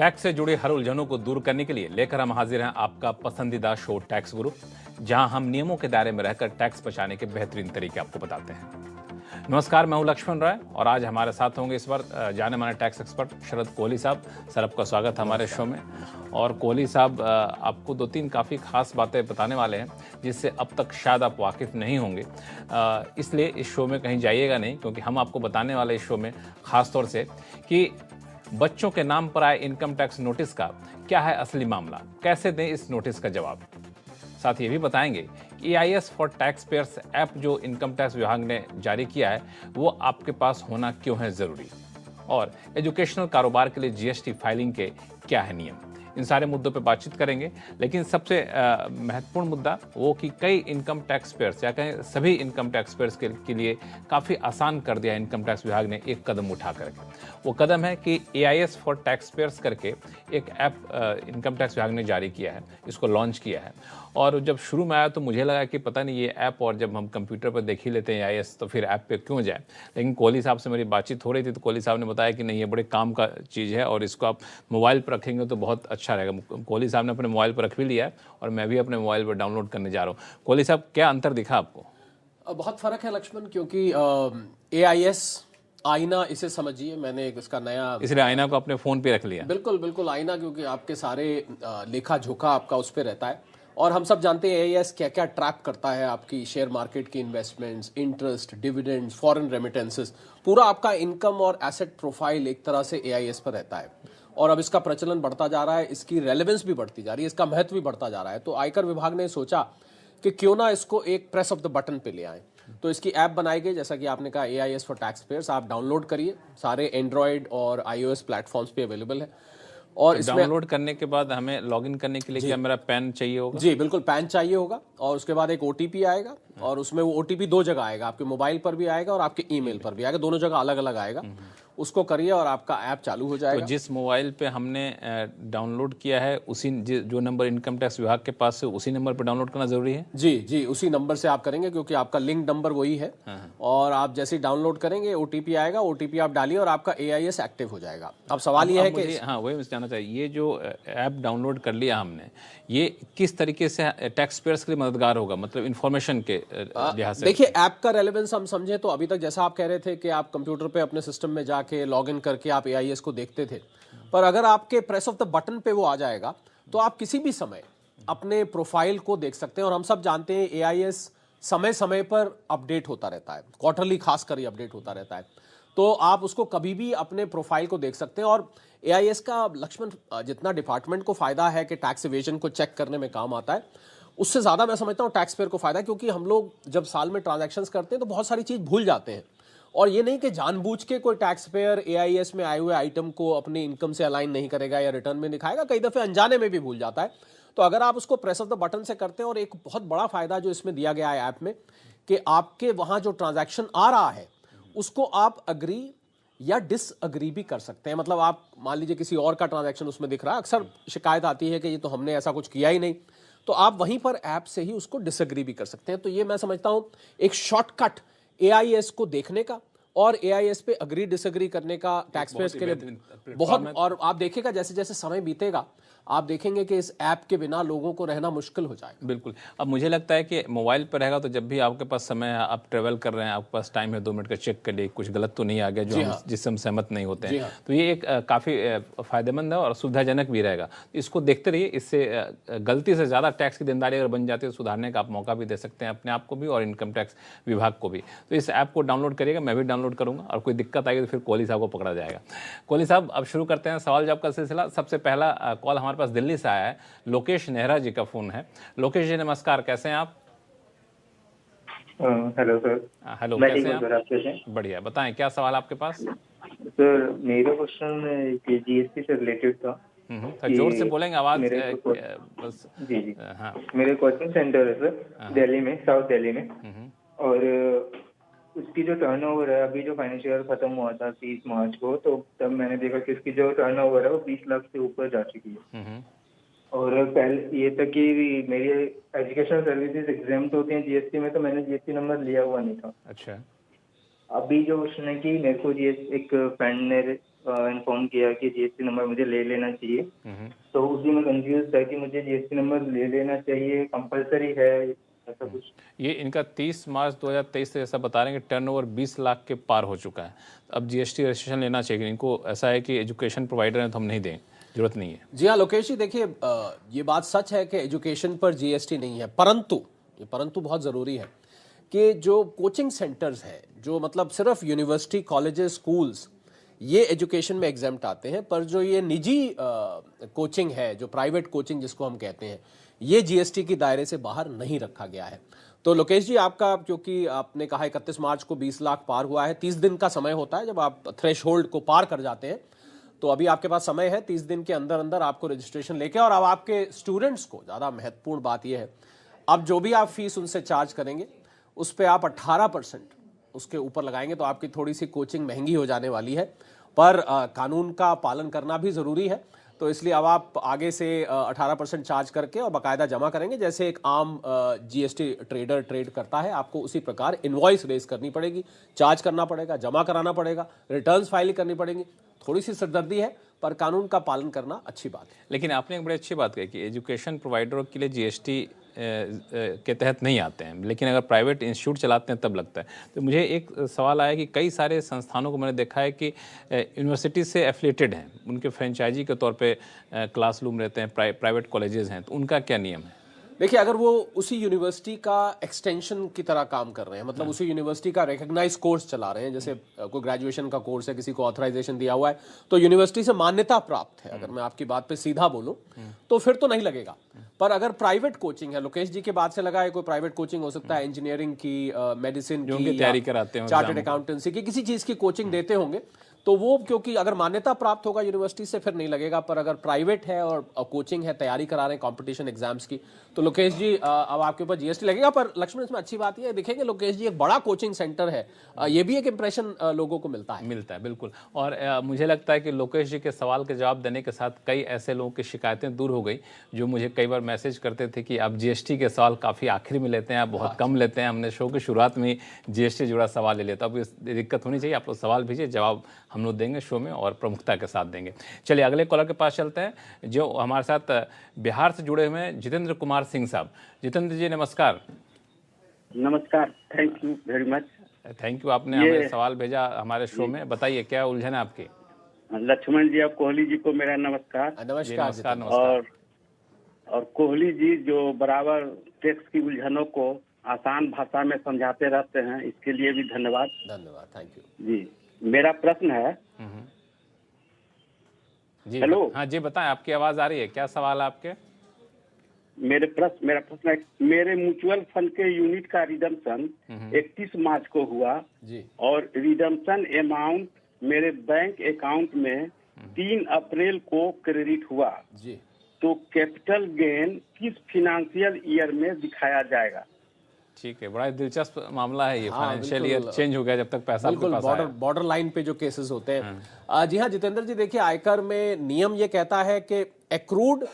Tax से जुड़ी हर उलझनों को दूर करने के लिए लेकर हम हाजिर हैं आपका पसंदीदा शो टैक्स गुरु, जहां हम नियमों के दायरे में रहकर टैक्स बचाने के बेहतरीन तरीके आपको बताते हैं। नमस्कार, मैं हूं लक्ष्मण राय और आज हमारे साथ होंगे इस बार जाने माने टैक्स एक्सपर्ट शरद कोहली साहब। सर, आपका स्वागत है हमारे शो में। और कोहली साहब, आपको दो तीन काफ़ी खास बातें बताने वाले हैं जिससे अब तक शायद आप वाकिफ़ नहीं होंगे, इसलिए इस शो में कहीं जाइएगा नहीं, क्योंकि हम आपको बताने वाले इस शो में ख़ास तौर से कि बच्चों के नाम पर आए इनकम टैक्स नोटिस का क्या है असली मामला, कैसे दें इस नोटिस का जवाब। साथ ही ये भी बताएंगे कि EIS for tax payers app जो इनकम टैक्स विभाग ने जारी किया है वो आपके पास होना क्यों है ज़रूरी, और एजुकेशनल कारोबार के लिए GST फाइलिंग के क्या है नियम। इन सारे मुद्दों पे बातचीत करेंगे, लेकिन सबसे महत्वपूर्ण मुद्दा वो कि कई इनकम टैक्स पेयर्स या कहीं सभी इनकम टैक्स पेयर्स के लिए काफ़ी आसान कर दिया इनकम टैक्स विभाग ने एक कदम उठा करके। वो कदम है कि EIS फॉर टैक्स पेयर्स करके एक ऐप इनकम टैक्स विभाग ने जारी किया है, इसको लॉन्च किया है। और जब शुरू में आया तो मुझे लगा कि पता नहीं ये ऐप, और जब हम कंप्यूटर पर देख ही लेते हैं EIS तो फिर ऐप पे क्यों जाए। लेकिन कोहली साहब से मेरी बातचीत हो रही थी तो कोहली साहब ने बताया कि नहीं, ये बड़े काम का चीज़ है और इसको आप मोबाइल पर रखेंगे तो बहुत अच्छा रहेगा। कोहली साहब ने अपने मोबाइल पर रख भी लिया है और मैं भी अपने मोबाइल पर डाउनलोड करने जा रहा हूँ। कोहली साहब, क्या अंतर दिखा आपको? बहुत फ़र्क है लक्ष्मण, क्योंकि AIS आईना इसे समझिए, मैंने इसका नया, इसलिए आईना को अपने फ़ोन पे रख लिया। बिल्कुल बिल्कुल आईना, क्योंकि आपके सारे लेखा जोखा आपका उस पर रहता है। और हम सब जानते हैं AIS क्या क्या ट्रैक करता है, आपकी शेयर मार्केट की investments, interest, dividends, foreign remittances, पूरा आपका इनकम और एसेट प्रोफाइल एक तरह से AIS पर रहता है। और अब इसका प्रचलन बढ़ता जा रहा है, इसकी रेलेवेंस भी बढ़ती जा रही है, इसका महत्व भी बढ़ता जा रहा है। तो आयकर विभाग ने सोचा कि क्यों ना इसको एक प्रेस ऑफ द बटन पे ले आए। तो इसकी ऐप बनाई गई, जैसा कि आपने कहा, AIS फॉर टैक्स पेयर्स। आप डाउनलोड करिए, सारे एंड्रॉयड और iOS प्लेटफॉर्म्स पे अवेलेबल है। और तो इसमें डाउनलोड करने के बाद हमें लॉगिन करने के लिए क्या मेरा पैन चाहिए होगा? जी बिल्कुल, पैन चाहिए होगा, और उसके बाद एक OTP आएगा, और उसमें वो OTP दो जगह आएगा, आपके मोबाइल पर भी आएगा और आपके ईमेल पर भी आएगा, दोनों जगह अलग अलग आएगा। उसको करिए और आपका ऐप चालू हो जाएगा। तो जिस मोबाइल पे हमने डाउनलोड किया है उसी जो नंबर इनकम टैक्स विभाग के पास है उसी नंबर पर डाउनलोड करना जरूरी है? जी जी, उसी नंबर से आप करेंगे, क्योंकि आपका लिंक नंबर वही है। और आप जैसे ही डाउनलोड करेंगे, OTP आएगा, OTP आप डालिए और आपका AIS एक्टिव हो जाएगा। अब सवाल ये है कि हाँ, वही मुझे जानना चाहिए, ये जो ऐप डाउनलोड कर लिया हमने, ये किस तरीके से टैक्स पेयर्स के लिए मददगार होगा, मतलब इन्फॉर्मेशन के लिहाज से? देखिए, ऐप का रेलेवेंस हम समझे तो अभी तक जैसा आप कह रहे थे कि आप कंप्यूटर पे अपने सिस्टम में जाके लॉगिन करके आप AIS को देखते थे, पर अगर आपके प्रेस ऑफ द बटन पे वो आ जाएगा तो आप किसी भी समय अपने प्रोफाइल को देख सकते हैं। और हम सब जानते हैं AIS समय समय पर अपडेट होता रहता है, क्वार्टरली खास कर अपडेट होता रहता है, तो आप उसको कभी भी अपने प्रोफाइल को देख सकते हैं। और AIS का लक्ष्मण जितना डिपार्टमेंट को फायदा है कि टैक्स इवेजन को चेक करने में काम आता है, उससे ज़्यादा मैं समझता हूँ टैक्स पेयर को फायदा, क्योंकि हम लोग जब साल में ट्रांजैक्शंस करते हैं तो बहुत सारी चीज़ भूल जाते हैं। और ये नहीं कि जानबूझ के कोई टैक्स पेयर AIS में आए हुए आइटम को अपनी इनकम से अलाइन नहीं करेगा या रिटर्न में दिखाएगा, कई दफ़े अनजाने में भी भूल जाता है। तो अगर आप उसको प्रेस ऑफ द बटन से करते हैं, और एक बहुत बड़ा फायदा जो इसमें दिया गया है ऐप में, कि आपके वहाँ जो ट्रांजैक्शन आ रहा है उसको आप अग्री या डिसअग्री भी कर सकते हैं। मतलब आप मान लीजिए किसी और का ट्रांजैक्शन उसमें दिख रहा है, अक्सर शिकायत आती है कि ये तो हमने ऐसा कुछ किया ही नहीं, तो आप वहीं पर ऐप से ही उसको डिसएग्री भी कर सकते हैं। तो ये मैं समझता हूं एक शॉर्टकट AIS को देखने का और AIS पे अग्री डिसएग्री करने का टैक्स पेयर्स के लिए बहुत। और आप देखिएगा जैसे जैसे समय बीतेगा, आप देखेंगे कि इस ऐप के बिना लोगों को रहना मुश्किल हो जाएगा। बिल्कुल। अब मुझे लगता है कि मोबाइल पर रहेगा तो जब भी आपके पास समय है, आप ट्रेवल कर रहे हैं, आपके पास टाइम है 2 मिनट का चेक कर लिए, कुछ गलत तो नहीं आ गया जो जिससे हम सहमत नहीं होते हैं, तो ये एक काफ़ी फ़ायदेमंद है और सुविधाजनक भी रहेगा। इसको देखते रहिए, इससे गलती से ज़्यादा टैक्स की देनदारी अगर बन जाती है तो सुधारने का आप मौका भी दे सकते हैं अपने आप को भी और इनकम टैक्स विभाग को भी। तो इस ऐप को डाउनलोड करिएगा, मैं भी डाउनलोड करूँगा, और कोई दिक्कत आएगी तो फिर कोहली साहब को पकड़ा जाएगा। कोहली साहब, अब शुरू करते हैं सवाल जवाब का सिलसिला। सबसे पहला कॉल हमारे पास दिल्ली से आया है, लोकेश नेहरा जी का फोन है। लोकेश जी नमस्कार, कैसे हैं आप? Hello sir. हेलो, मैं कैसे ठीक हैं हूँ सर, आप कैसे हैं? बढ़िया, बताएं क्या सवाल आपके पास? सर मेरा क्वेश्चन GST से रिलेटेड था। जोर से बोलेंगे, आवाज बस। जी जी, हाँ, मेरे कोचिंग सेंटर है सर, दिल्ली में, साउथ दिल्ली में। और उसकी जो टर्नओवर है, अभी जो फाइनेंशियल ईयर खत्म हुआ था 30 मार्च को, तो तब मैंने देखा कि इसकी जो टर्नओवर है वो 20 लाख से ऊपर जा चुकी है। और पहले ये तक कि मेरी एजुकेशनल सर्विसेज एग्जाम्प्ट होती हैं GST में, तो मैंने GST नंबर लिया हुआ नहीं था। अच्छा। अभी जो उसने की मेरे को एक फ्रेंड ने इन्फॉर्म किया कि जीएसटी नंबर मुझे ले लेना चाहिए, तो उसी में कंफ्यूज था कि मुझे जीएसटी नंबर ले लेना चाहिए, कंपलसरी है ऐसा कुछ। ये इनका 30 मार्च 2023 से ऐसा बता रहे हैं कि टर्नओवर 20 लाख के पार हो चुका है। अब जीएसटी रजिस्ट्रेशन लेना चाहिए। इनको ऐसा है कि एजुकेशन प्रोवाइडर है तो हम नहीं दें, जरूरत नहीं है। जी हाँ लोकेश जी, देखिए ये बात सच है कि एजुकेशन पर जीएसटी नहीं है, परंतु बहुत ज़रूरी है कि जो कोचिंग सेंटर्स हैं, जो मतलब सिर्फ यूनिवर्सिटी, कॉलेजेस, स्कूल्स, ये एजुकेशन में एग्जाम्प्ट आते हैं, पर जो ये निजी कोचिंग है, जो प्राइवेट कोचिंग जिसको हम कहते हैं, ये जीएसटी की दायरे से बाहर नहीं रखा गया है। तो लोकेश जी, आपका क्योंकि आपने कहा 31 मार्च को 20 लाख पार हुआ है, 30 दिन का समय होता है जब आप थ्रेशहोल्ड को पार कर जाते हैं, तो अभी आपके पास समय है 30 दिन के अंदर अंदर आपको रजिस्ट्रेशन लेके। और अब आपके स्टूडेंट्स को ज़्यादा महत्वपूर्ण बात यह है, अब जो भी आप फीस उनसे चार्ज करेंगे उस पर आप 18% उसके ऊपर लगाएंगे, तो आपकी थोड़ी सी कोचिंग महंगी हो जाने वाली है, पर कानून का पालन करना भी ज़रूरी है। तो इसलिए अब आप आगे से 18% चार्ज करके और बाकायदा जमा करेंगे, जैसे एक आम जीएसटी ट्रेडर ट्रेड करता है, आपको उसी प्रकार इनवॉइस रेज करनी पड़ेगी, चार्ज करना पड़ेगा, जमा कराना पड़ेगा, रिटर्न्स फाइल करनी पड़ेंगी। थोड़ी सी सिरदर्दी है, पर कानून का पालन करना अच्छी बात है। लेकिन आपने एक बड़ी अच्छी बात कही कि एजुकेशन प्रोवाइडरों के लिए जीएसटी के तहत नहीं आते हैं, लेकिन अगर प्राइवेट इंस्टीट्यूट चलाते हैं तब लगता है। तो मुझे एक सवाल आया कि कई सारे संस्थानों को मैंने देखा है कि यूनिवर्सिटी से एफिलिएटेड हैं, उनके फ्रेंचाइजी के तौर पे क्लासरूम रहते हैं, प्राइवेट कॉलेजेस हैं, तो उनका क्या नियम है? देखिए, अगर वो उसी यूनिवर्सिटी का एक्सटेंशन की तरह काम कर रहे हैं, मतलब उसी यूनिवर्सिटी का रिकॉग्नाइज कोर्स चला रहे हैं, जैसे कोई ग्रेजुएशन का कोर्स है, किसी को ऑथराइजेशन दिया हुआ है, तो यूनिवर्सिटी से मान्यता प्राप्त है, अगर मैं आपकी बात पे सीधा बोलूं तो फिर तो नहीं लगेगा। पर अगर प्राइवेट कोचिंग है, लोकेश जी के बात से लगा है, कोई प्राइवेट कोचिंग हो सकता है, इंजीनियरिंग की, मेडिसिन की, तैयारी कराते हैं, चार्टर्ड अकाउंटेंसी की, किसी चीज की कोचिंग देते होंगे, तो वो क्योंकि अगर मान्यता प्राप्त होगा यूनिवर्सिटी से फिर नहीं लगेगा। पर अगर प्राइवेट है और कोचिंग है, तैयारी करा रहे हैं कंपटीशन एग्जाम्स की, तो लोकेश जी अब आपके ऊपर जीएसटी लगेगा। पर लक्ष्मण, इसमें अच्छी बात ये देखेंगे लोकेश जी, एक बड़ा कोचिंग सेंटर है, ये भी एक इंप्रेशन लोगों को मिलता है, बिल्कुल। और मुझे लगता है कि लोकेश जी के सवाल के जवाब देने के साथ कई ऐसे लोगों की शिकायतें दूर हो गई जो मुझे कई बार मैसेज करते थे कि आप जीएसटी के सवाल काफ़ी आखिर में लेते हैं, आप बहुत कम लेते हैं, हमने शो की शुरुआत में ही जीएसटी जुड़ा सवाल ले लिया। तो अब इस दिक्कत होनी चाहिए, आप लोग सवाल भेजिए, जवाब हम लोग देंगे शो में और प्रमुखता के साथ देंगे। चलिए अगले कॉलर के पास चलते हैं, जो हमारे साथ बिहार से जुड़े हुए हैं जितेंद्र कुमार सिंह साहब। जितेंद्र जी नमस्कार। नमस्कार, thank you very much. Thank you, आपने हमें सवाल भेजा हमारे शो में। बताइए क्या उलझन है आपकी? लक्ष्मण जी और कोहली जी को मेरा नमस्कार। नमस्कार। और कोहली जी जो बराबर टैक्स की उलझनों को आसान भाषा में समझाते रहते हैं, इसके लिए भी धन्यवाद। थैंक यू जी। मेरा प्रश्न है जी। हेलो। हाँ जी, बताएं, आपकी आवाज आ रही है, क्या सवाल है आपके? मेरा प्रश्न है, मेरे म्यूचुअल फंड के यूनिट का रिडम्पशन 31 मार्च को हुआ जी, और रिडम्पशन अमाउंट मेरे बैंक अकाउंट में 3 अप्रैल को क्रेडिट हुआ जी। तो कैपिटल गेन किस फिनेंशियल ईयर में दिखाया जाएगा? ठीक है, बड़ा दिलचस्प मामला है ये। हाँ, फाइनेंशियल ईयर चेंज हो गया जब तक पैसा आपके बिल्कुल पास आया। बॉर्डर लाइन पे जो केसेस होते हैं। जी हाँ जितेंद्र जी, देखिए आयकर में नियम ये कहता है कि एक्रूड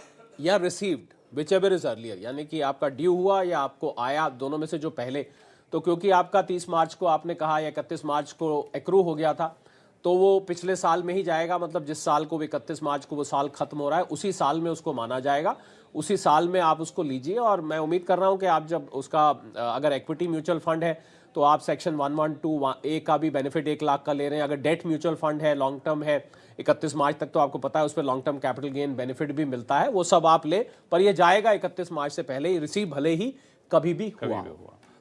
या received which ever is earlier, यानी कि आपका ड्यू हुआ या आपको आया, दोनों में से जो पहले। तो क्योंकि आपका 30 मार्च को आपने कहा या 31 मार्च को एक्रू हो गया था, तो वो पिछले साल में ही जाएगा, मतलब जिस साल को 31 मार्च को वो साल खत्म हो रहा है उसी साल में उसको माना जाएगा, उसी साल में आप उसको लीजिए। और मैं उम्मीद कर रहा हूं कि आप जब उसका अगर इक्विटी म्यूचुअल फंड है तो आप सेक्शन 112A का भी बेनिफिट 1 लाख का ले रहे हैं। अगर डेट म्यूचुअल फंड है, लॉन्ग टर्म है, 31 मार्च तक तो आपको पता है उस पर long term capital gain benefit भी मिलता है, वो सब आप ले, पर ये जाएगा 31 मार्च से पहले ही, रिसीव भले ही कभी भी हुआ।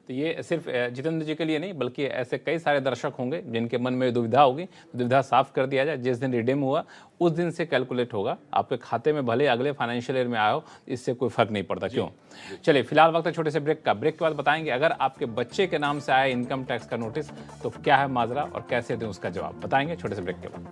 तो ये सिर्फ जितेंद्र जी के लिए नहीं बल्कि ऐसे कई सारे दर्शक होंगे जिनके मन में दुविधा होगी, दुविधा साफ कर दिया जाए। जिस दिन रिडीम हुआ उस दिन से कैलकुलेट होगा, आपके खाते में भले अगले फाइनेंशियल ईयर में आया हो, इससे कोई फर्क नहीं पड़ता। क्यों? चलिए फिलहाल वक्त है छोटे से ब्रेक का। ब्रेक के बाद बताएंगे अगर आपके बच्चे के नाम से आया इनकम टैक्स का नोटिस तो क्या है माजरा और कैसे दें उसका जवाब, बताएंगे छोटे से ब्रेक के बाद।